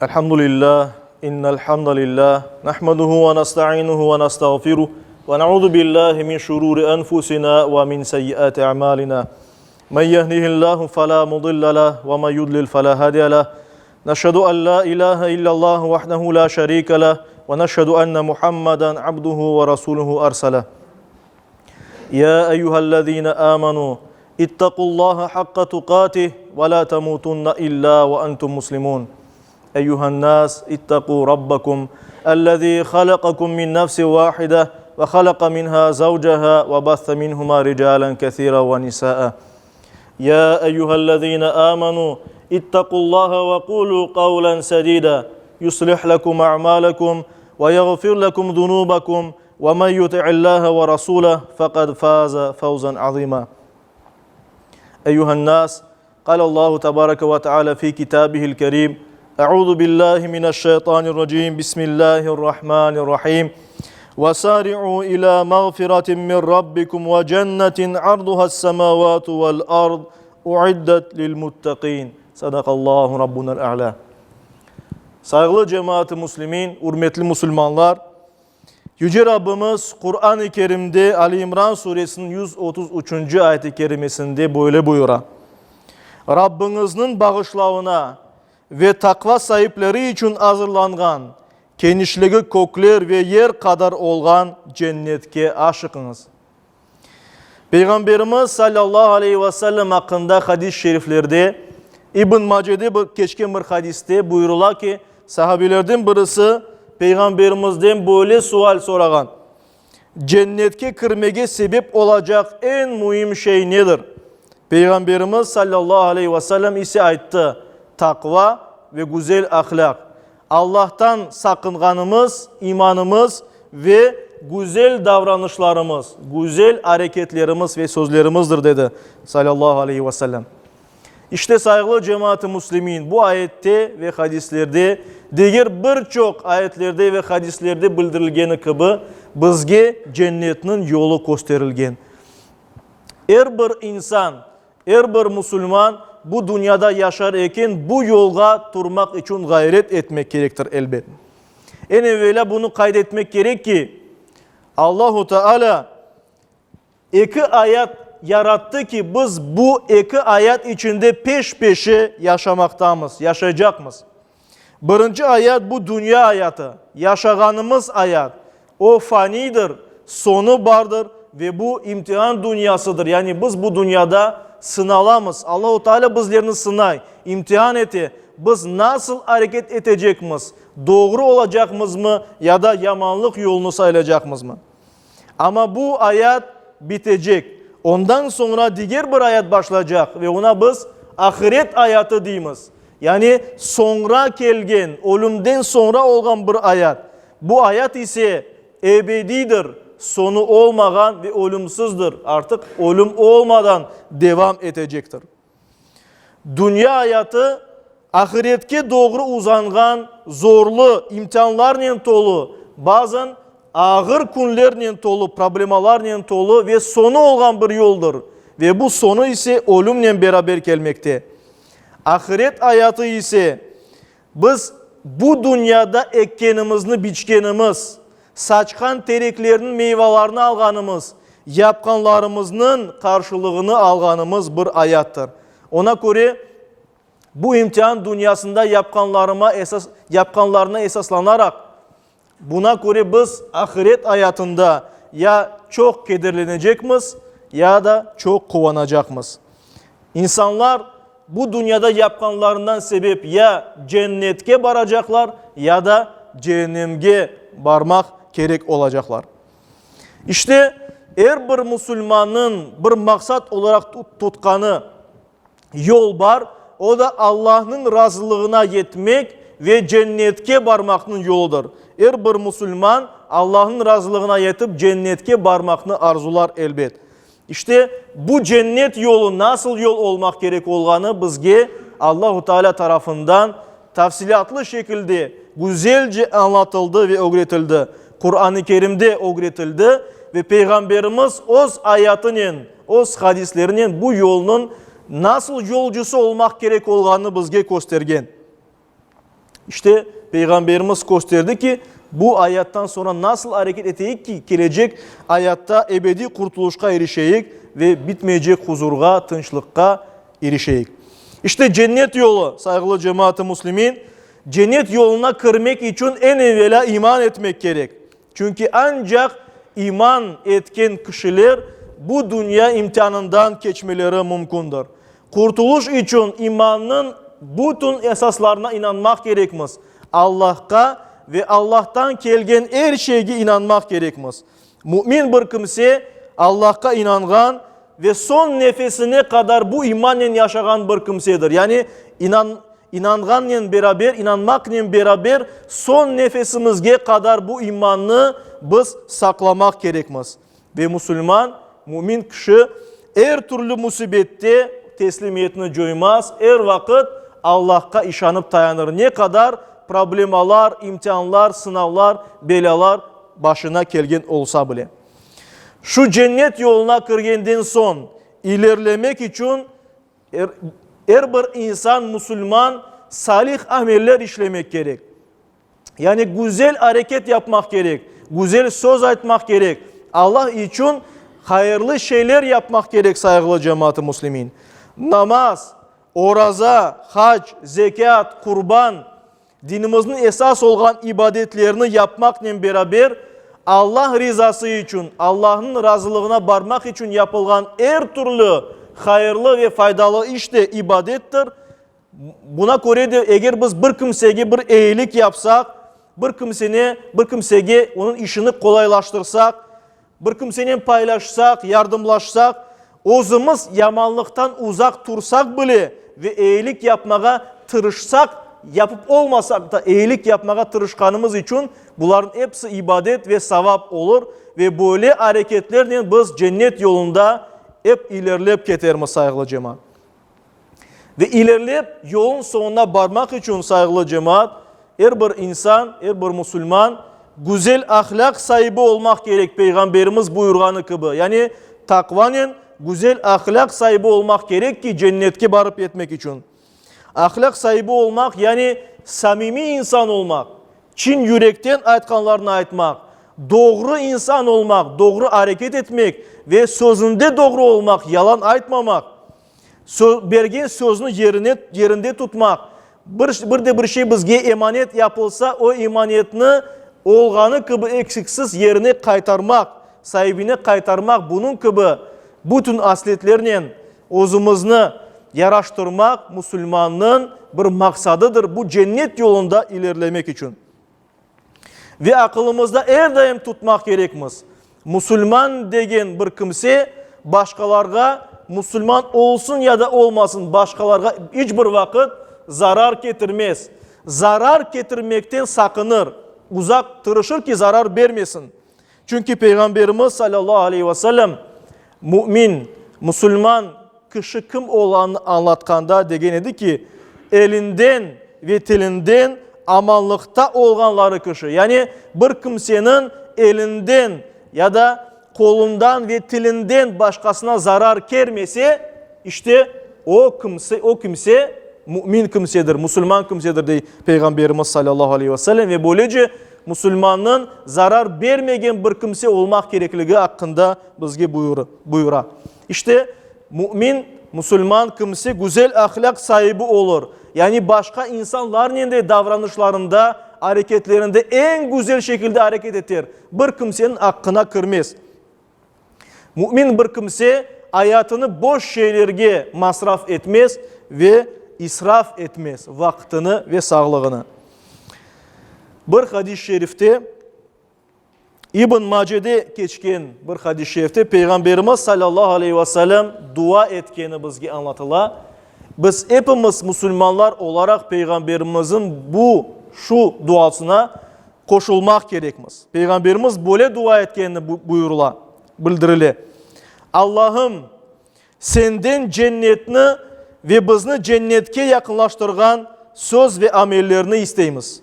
Elhamdülillah, innel hamdalillah, nahmaduhu ve nasta'inuhu ve nasta'firuh ve na'udhu billahi min şururi enfusina ve min seyyiati a'malina. Men yehdihillahu fela mudilla lahu ve men yudlil fela hadiye lahu. Neşhedü en la ilahe illallah vahdehu la şerike lahu ve neşhedü enne Muhammeden abduhu ve rasuluhu erselah. Ya eyyühellezine amenu ittakullaha hakka tukatih ve la temutunna illa ve entum muslimun. أيها الناس اتقوا ربكم الذي خلقكم من نفس واحدة وخلق منها زوجها وبث منهما رجالا كثيرا ونساء يا أيها الذين آمنوا اتقوا الله وقولوا قولا سديدا يصلح لكم أعمالكم ويغفر لكم ذنوبكم ومن يطع الله ورسوله فقد فاز فوزا عظيما أيها الناس قال الله تبارك وتعالى في كتابه الكريم أعوذ بالله من الشيطان الرجيم بسم الله الرحمن الرحيم وسارعوا إلى مغفرة من ربكم وجنة عرضها السماوات والأرض أعدت للمتقين صدق الله ربنا الأعلى. Saygılı cemaat-i Müslümin, hürmetli Müslümanlar, Yüce Rabbimiz Kur'an-ı Kerim'de Ali İmran suresinin 133. ayet-i kerimesinde böyle buyurar. Rabbinizin bağışlavına ve takva sahipleri için hazırlangan, genişliği kökler ve yer kadar olan cennetke aşıkınız. Peygamberimiz sallallahu aleyhi ve sellem hakkında hadis-i şeriflerde İbn Mace'de geçken bir hadiste buyurula ki sahabelerden birisi Peygamberimizden böyle sual soragan. Cennetke kirmege sebep olacak en mühim şey nedir? Peygamberimiz sallallahu aleyhi ve sellem ise ayttı. Takva ve güzel ahlak. Allah'tan sakınganımız, imanımız ve güzel davranışlarımız, güzel hareketlerimiz ve sözlerimizdir dedi sallallahu aleyhi ve sellem. İşte saygılı cemaat-i Müslümin bu ayette ve hadislerde, diğer birçok ayetlerde ve hadislerde bildirilgeni gibi bizge cennetinin yolu gösterilgen. Her bir insan, her bir Müslüman bu dünyada yaşar eken bu yolga durmak için gayret etmek gerektir elbet. En evvela bunu kaydetmek gerek ki Allahu Teala iki ayet yarattı ki biz bu iki ayet içinde peş peşe yaşamaktamız, yaşayacakmız. Birinci ayet bu dünya hayatı, yaşaganımız ayet. O fanidir, sonu vardır ve bu imtihan dünyasıdır. Yani biz bu dünyada sınalamız. Allahu Teala bizlerini sınay, imtihan eti. Biz nasıl hareket edecekmiz? Doğru olacakmız mı ya da yamanlık yolunu sayılacakmız mı? Ama bu ayet bitecek. Ondan sonra diğer bir ayet başlayacak ve ona biz ahiret ayeti deyimiz. Yani sonra gelgen, ölümden sonra olan bir ayet. Bu ayet ise ebedidir. Sonu olmadan ve ölümsüzdür. Artık ölüm olmadan devam edecektir. Dünya hayatı ahiretke doğru uzangan zorlu imtihanlarla dolu, bazen ağır günlerle dolu, problemalarla dolu ve sonu olan bir yoldur. Ve bu sonu ise ölümle beraber gelmekte. Ahiret hayatı ise biz bu dünyada ekkenimizni biçkenimiz, saçkan tereklerinin meyvelerini alganımız, yapkanlarımızın karşılığını alganımız bir ayattır. Ona göre bu imtihan dünyasında yapkanlarına esaslanarak buna göre biz ahiret hayatında ya çok kederlenecekmiz ya da çok kuvanacakmız. İnsanlar bu dünyada yapkanlarından sebep ya cennetke varacaklar ya da cehennemge varmak gerek olacaklar. İşte her bir Müslümanın bir maksat olarak tutkanı yol var. O da Allah'ın razılığına yetmek ve cennetke varmakның yoludur. Her bir Müslüman Allah'ın razılığına yetip cennetke varmakны arzular elbet. İşte bu cennet yolu nasıl yol olmak gerek olganı bizge Allahu Teala tarafından tafsilatlı şekilde güzelce anlatıldı ve öğretildi. Kur'an-ı Kerim'de öğretildi ve Peygamberimiz öz ayatının, öz hadislerinin bu yolunun nasıl yolcusu olmak gerek olganı bizge göstergen. İşte Peygamberimiz gösterdi ki bu hayattan sonra nasıl hareket edeyik ki gelecek hayatta ebedi kurtuluşa erişeyik ve bitmeyecek huzurga, tınçlıkka erişeyik. İşte cennet yolu saygılı cemaat-i muslimin, cennet yoluna kırmak için en evvela iman etmek gerek. Çünkü ancak iman etken kişiler bu dünya imtihanından geçmeleri mümkündür. Kurtuluş için imanın bütün esaslarına inanmak gerekmez. Allah'a ve Allah'tan gelgen her şeye inanmak gerekmez. Mümin bir kimse Allah'a inangan ve son nefesine kadar bu imanla yaşayan bir kimsedir. Yani inanganla beraber, inanmakla beraber son nefesimizge kadar bu imanı biz saklamak gerekmez. Ve Müslüman, mümin kişi her türlü musibette teslimiyetini coymaz. Her vakit Allah'a işanıp dayanır. Ne kadar problemalar, imtihanlar, sınavlar, belalar başına gelgen olsa bile. Şu cennet yoluna kirgenden son ilerlemek için her bir insan, Müslüman, salih ameller işlemek gerek. Yani güzel hareket yapmak gerek. Güzel söz aytmak gerek. Allah için hayırlı şeyler yapmak gerek saygılı cemaat-i muslimin. Namaz, oraza, hac, zekat, kurban, dinimizin esas olan ibadetlerini yapmakla beraber Allah rızası için, Allah'ın razılığına varmak için yapılan her türlü hayırlı ve faydalı iş de ibadettir. Buna göre de eğer biz bir kimseye bir iyilik yapsak, bir kimseye onun işini kolaylaştırsak, bir kimsenin paylaşsak, yardımlaşsak, özümüz yamanlıktan uzak dursak bile ve iyilik yapmaya tırışsak, yapıp olmasak da iyilik yapmaya tırışkanımız için bunların hepsi ibadet ve sevap olur ve böyle hareketlerle biz cennet yolunda hep ilerleyip giderimiz saygılı cemaat. Ve ilerleyip yolun sonuna varmak için saygılı cemaat, her bir insan, her bir Müslüman güzel ahlak sahibi olmak gerek. Peygamberimiz buyurganı gibi. Yani takvanın güzel ahlak sahibi olmak gerek ki cennetke varıp yetmek için. Ahlak sahibi olmak yani samimi insan olmak, çin yürekten aytkanlarını aytmak, doğru insan olmak, doğru hareket etmek ve sözünde doğru olmak, yalan aytmamak, bergen sözünü yerinde tutmak. Bir şey bizge emanet yapılsa o emanetini olganı gibi eksiksiz yerine kaytarmak, sahibine kaytarmak, bunun gibi bütün asletlerle özümüzü yaraştırmak Müslümanın bir maksadıdır. Bu cennet yolunda ilerlemek için. Ve akılımızda her daim tutmak gerekmez. Müslüman degen bir kimse başkalarga Müslüman olsun ya da olmasın başkalarga hiçbir vakit zarar getirmez. Zarar getirmekten sakınır. Uzak tırışır ki zarar vermesin. Çünkü Peygamberimiz sallallahu aleyhi ve sellem mümin, Müslüman kişi kim olanı anlatkanda degen edi ki elinden ve tilinden amanlıkta olganları kişi. Yani bir kimsenin elinden ya da kolundan ve tilinden başkasına zarar gelmese işte o kimse mümin kimsedir, Müslüman kimsedir diye Peygamberimiz sallallahu aleyhi ve sellem ve böylece Müslümanın zarar vermegen bir kimse olmak gerekliliği hakkında bizge buyura. İşte mümin, Müslüman kimse güzel ahlak sahibi olur. Yani başka insanların de davranışlarında, hareketlerinde en güzel şekilde hareket eder. Bir kimsenin hakkına kırmaz. Mümin bir kimse hayatını boş şeylerge masraf etmez ve israf etmez vaktini ve sağlığını. Bir hadis-i şerifte İbn Mace'de geçken bir hadis-i şerifte Peygamberimiz sallallahu aleyhi ve sellem dua etkeni bizge anlatıla. Biz hepimiz Müslümanlar olarak Peygamberimizin şu duasına koşulmak gerekmez. Peygamberimiz böyle dua etkenini buyurula, bildirile. Allah'ım senden cennetini ve bizni cennetke yakınlaştırgan söz ve amellerini isteyimiz.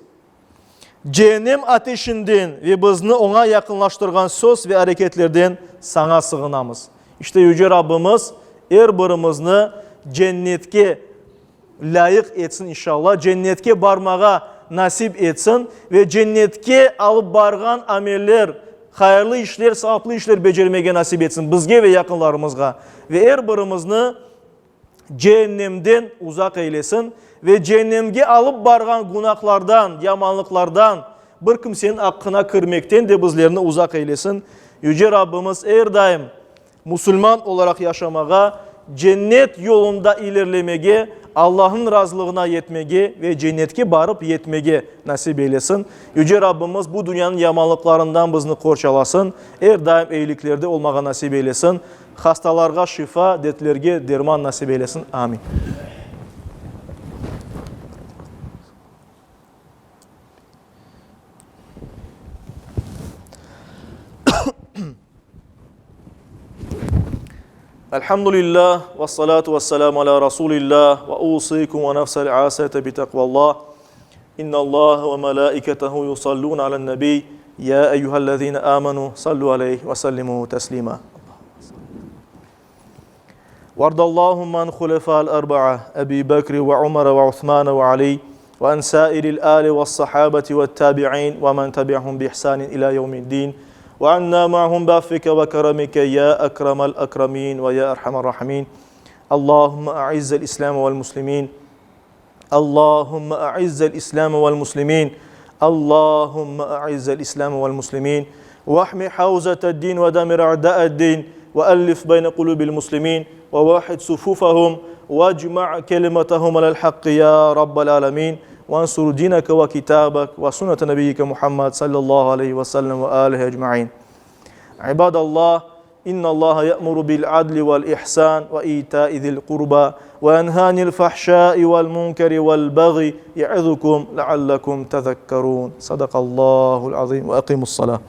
Cehennem ateşinden ve bizni ona yakınlaştırgan söz ve hareketlerden sana sığınamız. İşte Yüce Rabbimiz her birimizni cennetke layık etsin inşallah. Cennetke barmağa nasip etsin ve cennetke alıp bargan ameller, hayırlı işler, savaplı işler becermege nasip etsin bizge ve yakınlarımızga. Ve her birimizni cehennemden uzak eylesin ve cehennemge alıp bargan günahlardan, yamanlıklardan, bir kimsenin hakkına kırmekten de bizlerini uzak eylesin. Yüce Rabbimiz her daim Müslüman olarak yaşamağa, cennet yolunda ilerlemege, Allah'ın razılığına yetmege ve cennetke barıp yetmege nasip eylesin. Yüce Rabbimiz bu dünyanın yamanlıklarından bizni korçalasın. Her daim iyiliklerde olmağa nasip eylesin. Hastalarga şifa, dertlerge derman nasip eylesin. Amin. Elhamdülillah ve salatu ve selamu ala Resulillah ve usikum ve nefsel asete bi takvallah. İnna Allah ve melaiketehu yusallun alen nebi. Ya eyyühellezine amenu sallu aleyhi ve sellimu teslima. Vardallahum an khulefa'l arba'a Ebi Bekri ve Umar ve Uthman ve Ali ve an sairil ali ve sahabeti ve tabi'in ve men tabi'ahum bi ihsanin ila yevmiddin. وعنا معهم بعفوك وكرمك يا أكرم الأكرمين ويا أرحم الراحمين اللهم أعز الإسلام والمسلمين اللهم أعز الإسلام والمسلمين اللهم أعز الإسلام والمسلمين واحمي حوزة الدين ودمر أعداء الدين وألف بين قلوب المسلمين وواحد صفوفهم واجمع كلمتهم على الحق يا رب العالمين وانصر دينك وكتابك وسنة نبيك محمد صلى الله عليه وسلم وآله أجمعين عباد الله إن الله يأمر بالعدل والإحسان وإيتاء ذي القربى وينهى عن الفحشاء والمنكر والبغي يعظكم لعلكم تذكرون صدق الله العظيم وأقيموا الصلاة